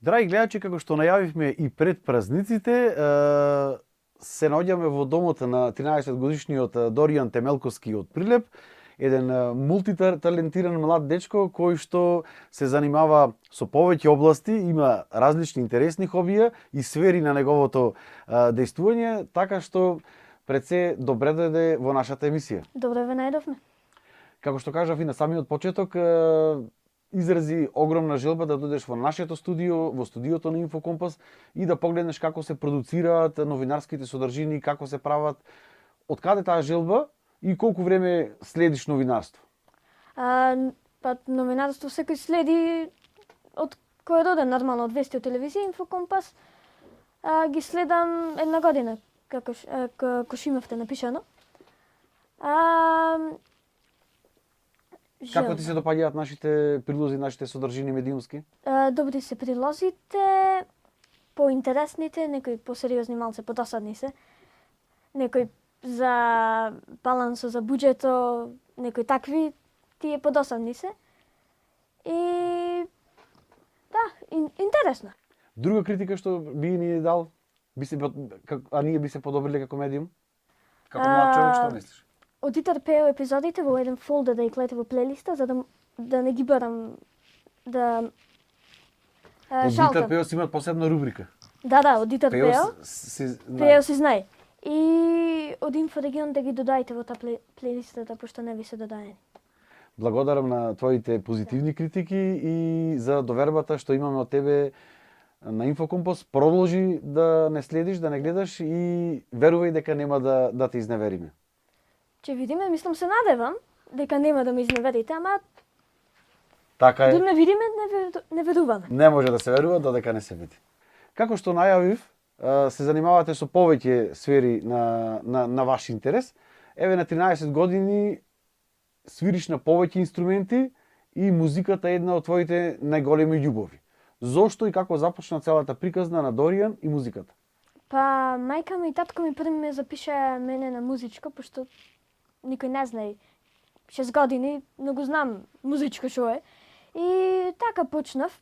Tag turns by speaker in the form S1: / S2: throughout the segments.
S1: Драги гледачи, како што најавивме и пред празниците, се наоѓаме во домот на 13 годишниот Доријан Темелковски од Прилеп, еден мултиталентиран млад дечко кој што се занимава со повеќе области, има различни интересни хобија и сфери на неговото дејствување, така што пред се добре дојде во нашата емисија.
S2: Добре ве најдовме.
S1: Како што кажав и на самиот почеток, изрази огромна желба да дојдеш во нашето студио, во студиото на Инфокомпас и да погледнеш како се продуцираат новинарските содржини, како се прават, од каде таа желба и колку време следиш новинарство?
S2: Новинарство секој следи од кој е роден, нормално, од вести од телевизија, Инфокомпас. Ги следам една година, како што имавте напишано.
S1: Како ти се допаѓаат нашите прилози, нашите содржини медиумски?
S2: Добри се прилозите, поинтересните, некои посериозни, малце подосадни се. Некои за балансо, за буџето, некои такви, тие подосадни се. И да, интересно.
S1: Друга критика што би ни дал, а ние би се подобриле како медиум? Како млад човек, што мислиш?
S2: Од Итар пеел епизодите во еден фолдер да ги клете во плейлиста, за да не ги барам да
S1: Од Итар пеел си имат посебна рубрика.
S2: Да, од Итар пеел. Пеел си знае. И од Инфорегион да ги додајте во таа плейлистата, пошто не ви се додаени.
S1: Благодарам на твоите позитивни критики и за довербата што имаме од тебе на Инфокомпас. Продолжи да не следиш, да не гледаш и верувај дека нема да те изневериме.
S2: Ќе видиме, мислам се надевам дека нема да ме изневерите, ама
S1: така е.
S2: Док не видиме, не веруваме.
S1: Не може да се верува додека не се види. Како што најавив, се занимавате со повеќе сфери на ваш интерес. Еве на 13 години свириш на повеќе инструменти и музиката е една од твоите најголеми љубови. Зошто и како започна целата приказна на Доријан и музиката?
S2: Мајка ми и татко ми први ме запиша мене на музичко, пошто никој не знае. 6 години, но го знам музичко што е. И така почнав.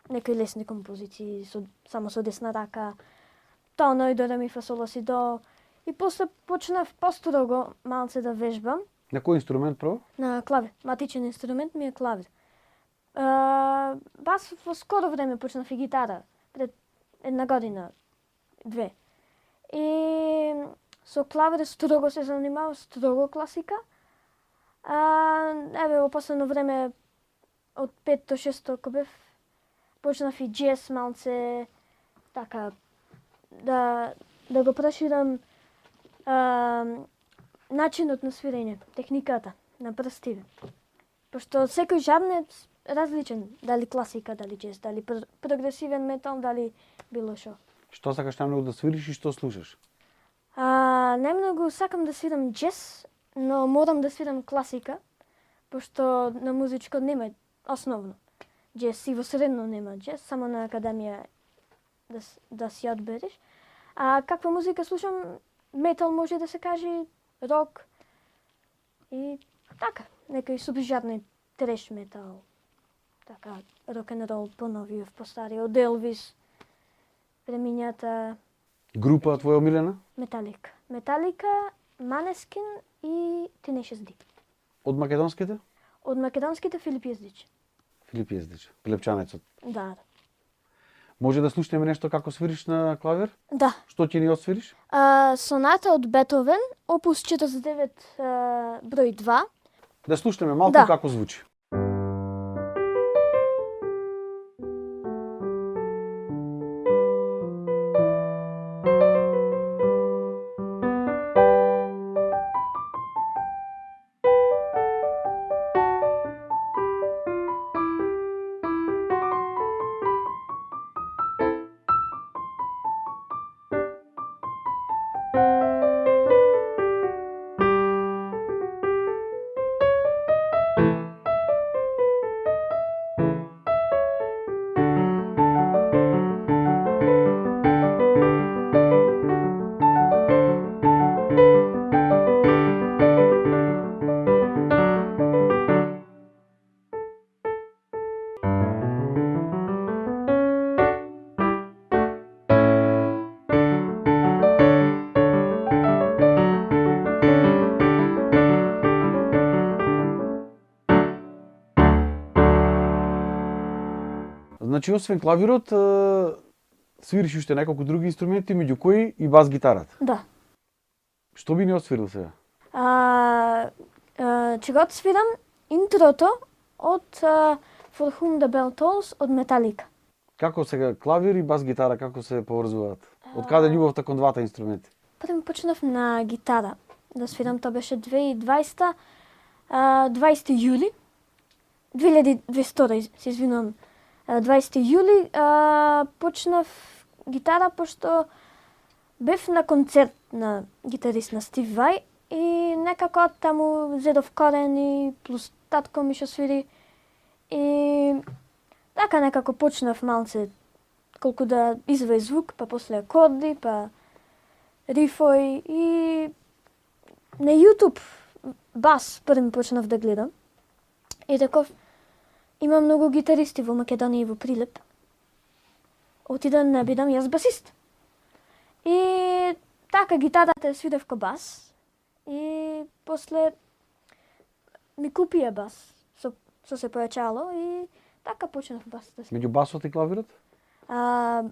S2: Некои лесни композиции, само со десна рака, тоној до ре ми фа соло си до. И после почнав построго малце да вежбам.
S1: На кој инструмент прво?
S2: На клавир. Матичен инструмент ми е клавир. Бас во скоро време почнав и гитара, пред една година, две. И со клавир строго се занимавам, строго класика. Еве во последно време од 5 до 6 кога бев, почнав и джез малце, така, да го проширам начинот на свирење, техниката на прстиве. Пошто секој жанр е различен, дали класика, дали джез, дали прогресивен метал, дали било шо.
S1: Што сакаш најмногу да свириш и што слушаш?
S2: Најмногу сакам да свирам джез, но морам да свирам класика, пошто на музичко нема основно джез и во средно нема джез, само на академија да си одбереш. Каква музика слушам? Метал може да се каже, рок и така, некои субжарни треш метал, така, рок-н-рол по-новиот, по-стариот, од Елвис, премињата.
S1: Група твоја омилена?
S2: Металика, Манескин и Tenacious D.
S1: Од македонските?
S2: Од македонските Филип Јездич.
S1: Филип Јездич, Пилепчанецот.
S2: Да.
S1: Може да слушнеме нешто како свириш на клавир?
S2: Да.
S1: Што ќе ни освириш?
S2: Соната од Бетовен, опус 49 број 2.
S1: Да слушнеме малку како звучи. Значи, освен клавирот, свириш уште неколку други инструменти, меѓу кои и бас гитарата.
S2: Да.
S1: Што би ни освирил сега?
S2: Чегот свирам интрото од For Whom the Bell Tolls од Металика.
S1: Како сега клавир и бас гитара, како се поврзуваат? Од каде ljubовта кон двата инструменти?
S2: Прво почнав на гитара да свирам, тоа беше 2020, 20 јули, 2022, се извинувам, 20 јули почнав гитара, пошто бев на концерт на гитарист на Стив Вај и некако од таму зедов корен и плюс татко ми што свири. И така некако почнав малце колку да извај звук, па после акорди, па рифој и на YouTube бас први почнав да гледам. И реков, има многу гитаристи во Македонија и во Прилеп. Отида да бидам јас басист. И така гитарата свирев ко бас и после ми купија бас со се појачало и така почнав бас да свирам.
S1: Меѓу басот и клавирот?
S2: А,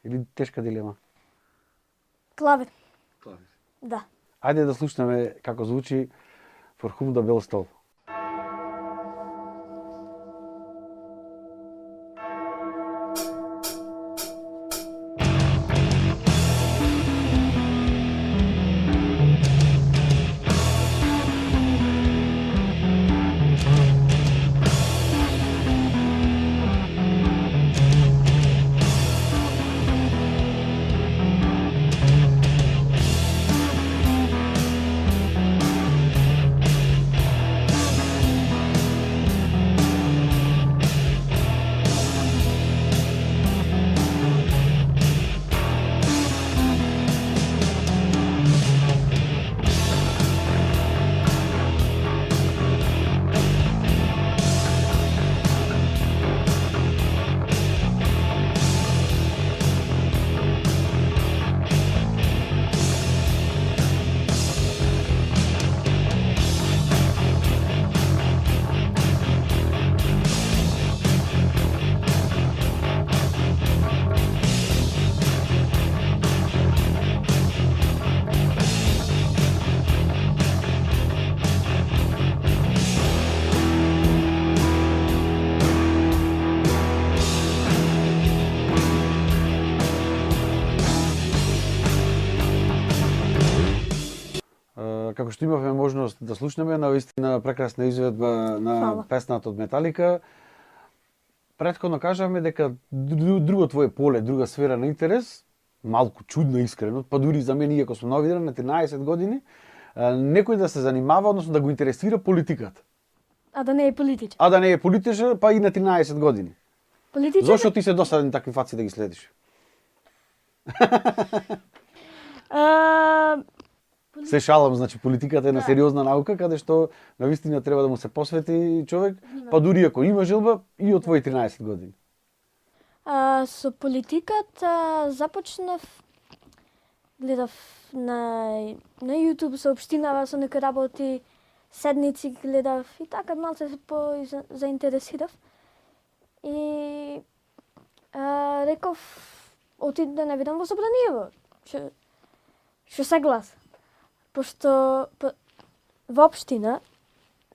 S1: Или тешка дилема?
S2: клавир,
S1: Клавир.
S2: да.
S1: Ајде да слушнеме како звучи For Whom the Bell Tolls. Како што имавме можност да слушнеме, навистина прекрасна изведба на
S2: Фала.
S1: песната од Металика. Претходно кажавме дека друго твое поле, друга сфера на интерес, малку чудно искрено, па дури за мене, иако сум новиден на 13 години, некој да се занимава, односно да го интересира политиката.
S2: А да не е политичар.
S1: А да не е политичар, па и на 13 години.
S2: Политичар?
S1: Зошто ти се досаден такви фаци да ги следиш?
S2: А,
S1: Се шалам, значи политиката е на сериозна наука, каде што навистина треба да му се посвети човек, па дури ако има желба и од твои 13 години.
S2: Со политиката започнав, гледав на YouTube соопштинава со некои работи, седници гледав и така малце се заинтересирав. И реков, отида да не видам во Собраниево. Што согласен. Пошто во општина,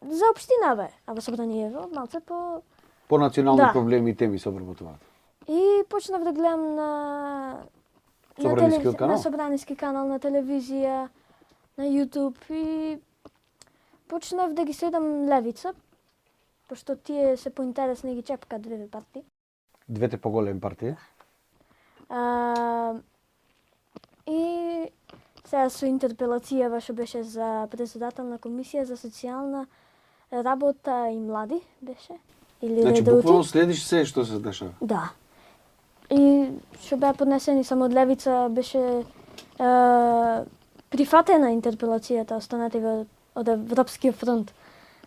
S2: за општина бе, а во Собраниево малце
S1: По национални
S2: Да.
S1: проблеми и теми се обработуваат.
S2: И почнав да гледам на
S1: Собранискиот канал?
S2: на Собраниски канал на телевизија, на YouTube и почнав да ги следам левица, пошто тие се поинтересни и ги чепкаат две партии.
S1: Двете поголеми партии.
S2: И сега со интерпелацијава што беше за председател на комисија за социјална работа и млади беше. Или
S1: Значи,
S2: Редоути.
S1: буквално следиш се што се дешава.
S2: Да. И што беа поднесени само од левица беше прифатена интерпелацијата останативе од Европскиот фронт,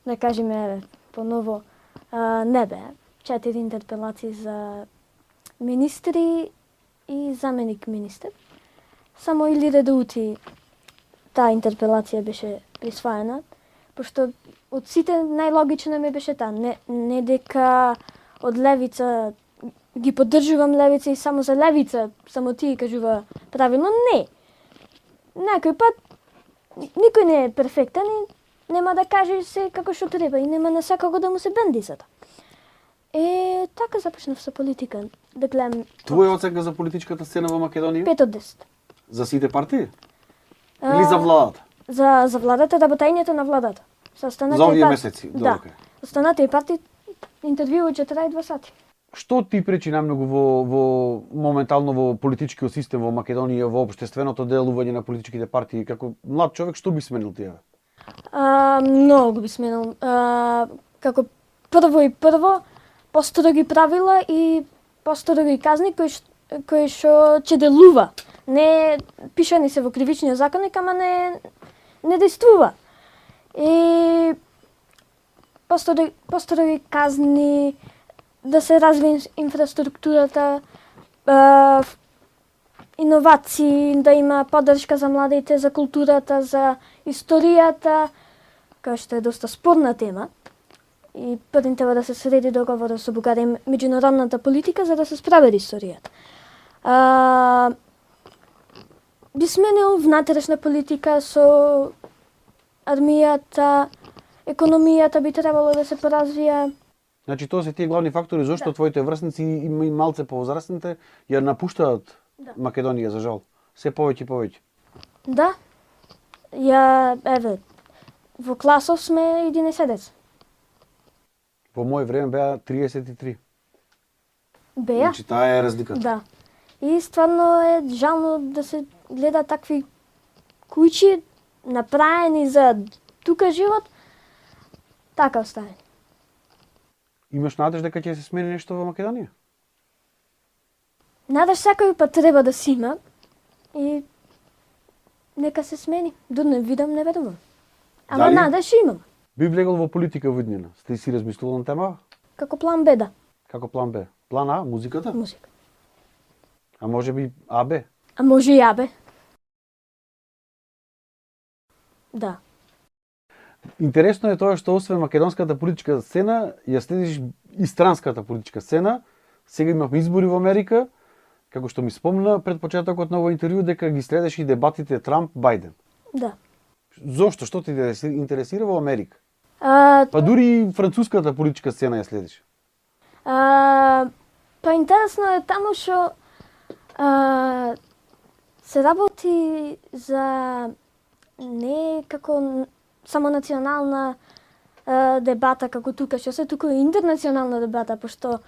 S2: да кажеме поново, не беа. 4 интерпелации за министри и заменик министер. Само или Редоути таа интерпелација беше присвоена, пошто од сите најлогично ми беше таа, не дека од левица ги поддржувам левица и само за левица, само тие кажува правилно, не. Некој пат никој не е перфектен и нема да каже се како што треба и нема на секого да му се бендисата. Така започнав со политика, да гледам
S1: Твоја оценка за политичката сцена во Македонија?
S2: 5 од 10.
S1: За сите партии? Или за владата?
S2: За владата, работењето на владата. За останатите
S1: За овие
S2: партии.
S1: месеци?
S2: Да.
S1: Добре.
S2: Останатите партии интервјуот ќе трае 2 сати.
S1: Што ти пречи најмногу во моментално во политичкиот систем во Македонија, во општественото делување на политичките партии? Како млад човек, што би сменил ти?
S2: Многу би сменил. Како прво, построги правила и построги казни кои што ќе делува. Не пишани се во кривичниот законник, ама не действува. И построги казни, да се развие инфраструктурата, иновации, да има поддршка за младите, за културата, за историјата, која што е доста спорна тема. И првин треба да се среди договор со Бугарија и меѓународната политика за да се справи историјата. Би сменил внатрешна политика со армијата, економијата би требало да се поразвија.
S1: Значи тоа се тие главни фактори зашто твоите врсници и малце повозрастните ја напуштаат Македонија за жал. Се повеќе и повеќе.
S2: Да. Во класов сме 11 деца.
S1: Во моје време беа 33.
S2: Беа?
S1: Значи таа е разликата.
S2: Да. И стварно е жално да се гледа такви куќи направени за тука живот, така оставени.
S1: Имаш надеж дека ќе се смени нешто во Македонија?
S2: Надеж секој пат треба да си има и нека се смени. До не видам, не верувам. Ама
S1: Дали?
S2: надеж имам.
S1: Би влегол во политика во иднина. Сте си размислувал на тема?
S2: Како план Б, да.
S1: Како план Б? План А, музиката?
S2: Музика.
S1: А може би АБ?
S2: А може и АБ. Да.
S1: Интересно е тоа што освен македонската политичка сцена, ја следиш и странската политичка сцена. Сега имавме избори во Америка, како што ми спомна пред почетокот на овој интервју дека ги следеш и дебатите Трамп-Бајден.
S2: Да.
S1: Зошто? Што те интересира во Америка? Па дури и француската политичка сцена ја следиш.
S2: Па интересно е таму што се работи за не како само национална дебата како тука, што се туку е интернационална дебата, пошто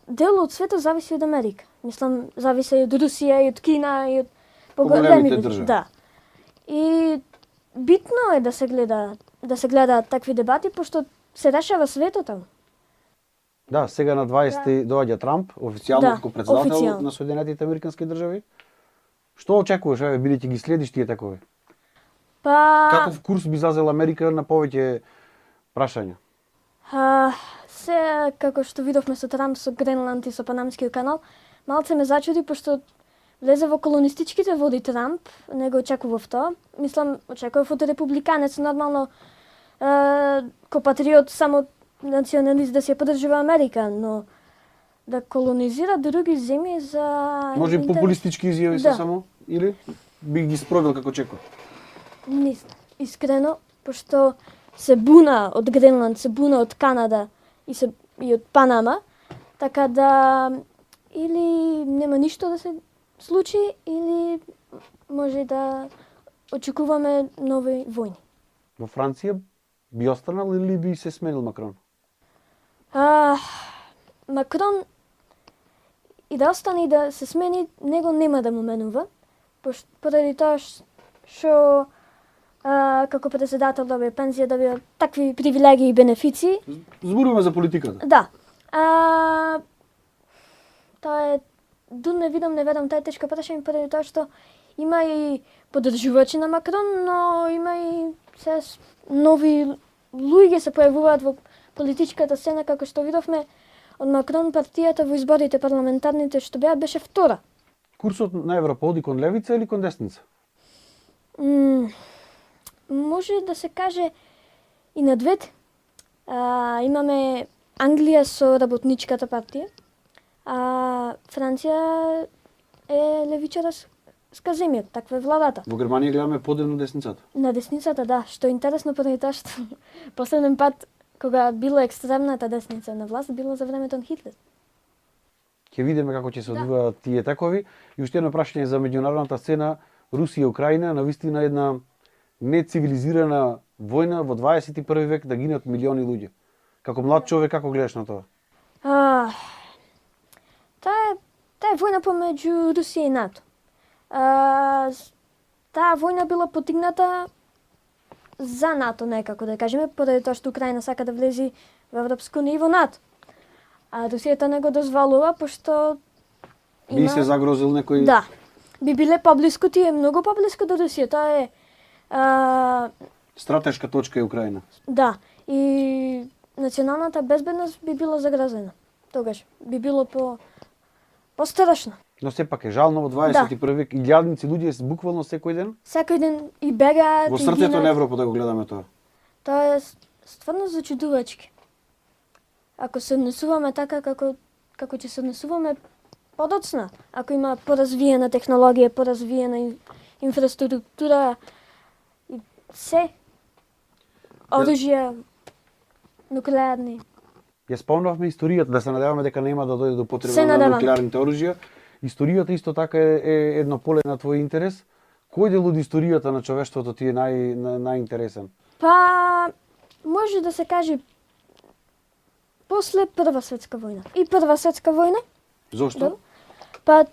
S2: дел од светот зависи од Америка. Мислам, зависи и од Русија, и од Кина, и од
S1: поголемите држави.
S2: Да. И битно е да се гледа такви дебати, пошто се решава светот таму.
S1: Да, сега на 20 доаѓа Трамп, официјално како председател
S2: официјално
S1: на Соединетите Американски држави. Што очекуваш, бидејќи ги следиш тие такови?
S2: Па
S1: Каков курс би зазела Америка на повеќе прашања?
S2: Се, како што видовме со Трамп, со Гренланд и со Панамскиот канал, малце ме зачуди, пошто влезе во колонистичките води Трамп, не го очекував тоа. Мислам, очекував од републиканец, нормално, ко патриот, само националист да се поддржува Америка, но да колонизира други земји за...
S1: Може популистички изјави се
S2: Да.
S1: само? Или би ги спровил како чекор?
S2: Мислам, искрено, пошто се буна од Гренланд, се буна од Канада и од Панама, така да или нема ништо да се случи, или може да очекуваме нови војни.
S1: Во Франција би останал или би се сменил Макрон?
S2: Макрон и да остане и да се смени, него нема да му менува, поради тоа што како председател добија пензија, добија такви привилегии и бенефиции.
S1: Зборуваме за политиката.
S2: Да. Тоа е, не видам, не ведам, тоа е тешко прашање, поради тоа што има и поддржувачи на Макрон, но има и се нови луѓе се појавуваат во политичката сцена, како што видовме од Макрон партијата во изборите парламентарните што беше втора.
S1: Курсот на Европа оди кон левица или кон десница?
S2: Може да се каже и на двете. Имаме Англија со работничката партија, а Франција е левичарска земја, таква е владата.
S1: Во Германија гледаме подел на десницата.
S2: На десницата, да, што е интересно поради тоа што последен пат кога било екстремната десница на власт било за времето на Хитлер.
S1: Ќе видиме како ќе се одвиваат тие такови. И уште едно прашање за меѓународната сцена Русија и Украина, навистина една нецивилизирана војна во 21 век да гинат милиони луѓе. Како млад човек како гледаш на тоа?
S2: Таа е војна помеѓу Русија и НАТО. Таа војна била потигната за НАТО некако, да кажеме, поради тоа што Украина сака да влези во Европска унија и во НАТО. А Русијата не го дозволува, пошто
S1: Би се загрозил некој...
S2: Да. Би биле поблиску, тие многу поблиску до Русија. Тоа е...
S1: Стратешка точка е Украина.
S2: Да. И националната безбедност би била загрозена. Тогаш би било пострашно.
S1: Но сепак е жално во 21 век илјадници луѓе буквално секој ден
S2: Секој ден и бегаат.
S1: во срцето на Европа да го гледаме тоа.
S2: Тоа е стварно зачудувачки. Ако се однесуваме така како ќе се однесуваме подоцна, ако има поразвиена технологија, поразвиена инфраструктура и се оружја нуклеарни.
S1: Ја спомнавме историјата, да се надеваме дека нема да дојде до
S2: Се
S1: потреба на
S2: надевам.
S1: нуклеарните оружја. Историјата исто така е едно поле на твој интерес. Кој дел од историјата на човештвото ти е најинтересен?
S2: Па, може да се каже после Прва светска војна. И Прва светска војна,
S1: Зошто?
S2: па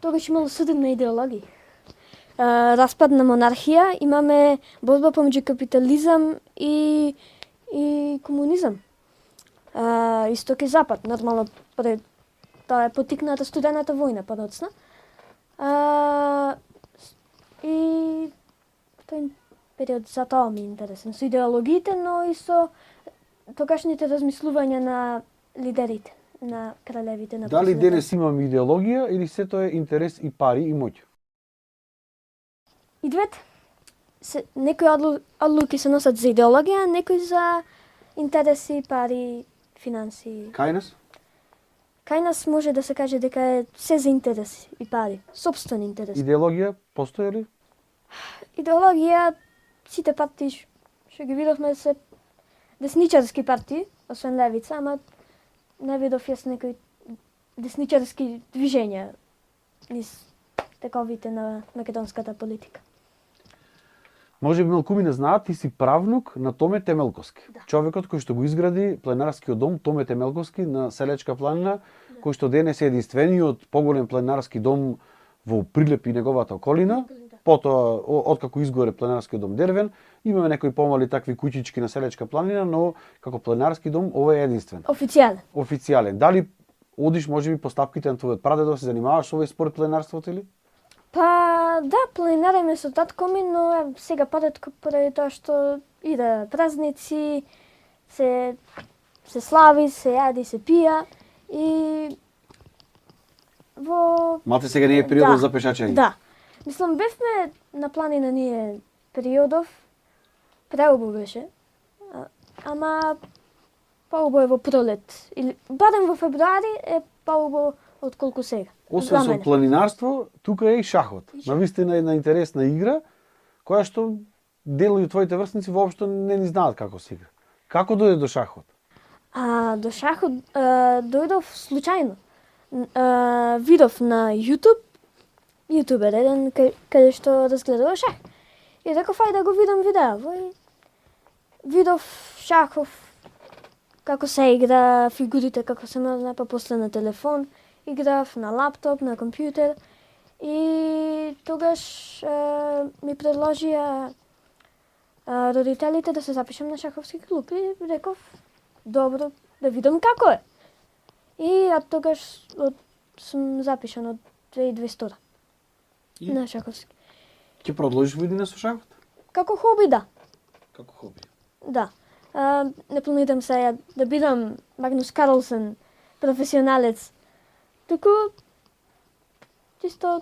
S2: тогаш имало судебна идеологија. Распад на монархија, имаме борба помеѓу капитализам и комунизам. Исток и запад, нормално пред тоа е потикната студената војна подоцна. И тој период за тоа ми е интересен, со идеологиите, но и со тогашните размислувања на лидерите, на кралевите, на
S1: Дали
S2: последните.
S1: денес имаме идеологија или сето е интерес и пари и моќ?
S2: И двете. Некои одлуки се носат за идеологија, некои за интереси, пари, финанси.
S1: Кај нас?
S2: Кај нас може да се каже дека е се за интереси и пари, собствен интерес.
S1: Идеологија постои ли?
S2: Идеологија, сите партии што ги видовме се десничарски партии, освен левица, ама не видов јас некои десничарски движења низ тековите на македонската политика.
S1: Може би малку не знаат, ти си правнук на Томе Темелковски.
S2: Да.
S1: Човекот кој што го изгради пленарскиот дом Томе Темелковски на Селечка планина, кој што денес е единствениот поголем пленарски дом во Прилеп и неговата околина. Потоа, откако изгоре пленарскиот дом Дервен, имаме некои помали такви куќички на Селечка планина, но како пленарски дом ова е единствен.
S2: Официјален.
S1: Официјален. Дали одиш можеби по стапките на твојот прадедо, се занимаваш со овој спорт пленарството или?
S2: Па да, планинареме со татко ми, но сега поретко поради тоа што иде празници, се слави, се јади, се пија и во...
S1: Мате сега не е периодот за пешачење.
S2: Да. Мислам, бевме на планина ние периодов, преубаво беше, ама поубаво е во пролет. Или барем во февруари е поубаво отколку сега.
S1: Освен
S2: За
S1: со
S2: мене.
S1: планинарство, тука е и шахот. Навистина една интересна игра, која што дел од твоите врсници воопшто не ни знаат како се игра. Како дојде до шахот?
S2: До шахот дојдов случајно. Видов на јутубер еден каде што разгледува шах. И реков, ајде да го видам видео. И видов шахов, како се игра, фигурите како се мрзна, па после на телефон, играв на лаптоп, на компјутер. И тогаш ми предложија родителите да се запишам на шаховски клуб и реков, добро, да видам како е. И од тогаш сум запишан од 2200 на шаховски.
S1: Ќе продолжиш водина со шахот?
S2: Како хоби, да.
S1: Како хоби.
S2: Да. Не планирам сега да бидам Магнус Карлсен, професионалец. Туку чисто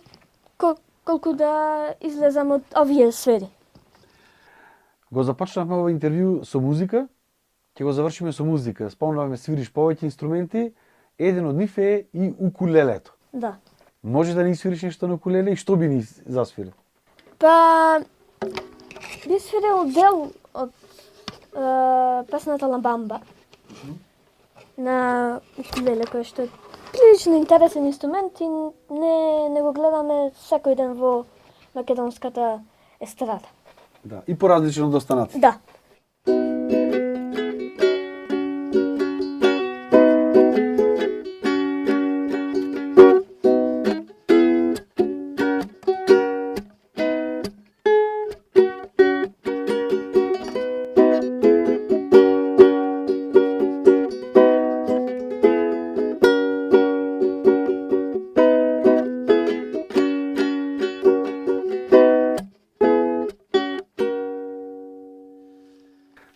S2: колку да излезам од овие сфери.
S1: Го започнавме ова интервју со музика. Ќе го завршиме со музика. Спомнаваме свириш повеќе инструменти, еден од нив е и укулелето.
S2: Да.
S1: Може да ни свириш нешто на укулеле и што би ни засвирил?
S2: Па би свирил дел од песната Ламбамба на укулеле, кој што е прилично интересен инструмент и не го гледаме секој ден во македонската естрада.
S1: Да, и поразлично од останатите.
S2: Да.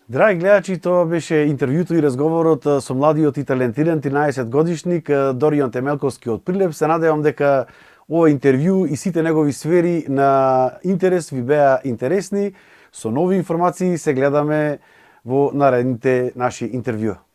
S1: Драги гледачи, тоа беше интервјуто и разговорот со младиот и талентиран 13 годишник Доријан Темелковски од Прилеп. Се надевам дека ова интервју и сите негови сфери на интерес ви беа интересни. Со нови информации се гледаме во наредните наши интервјуа.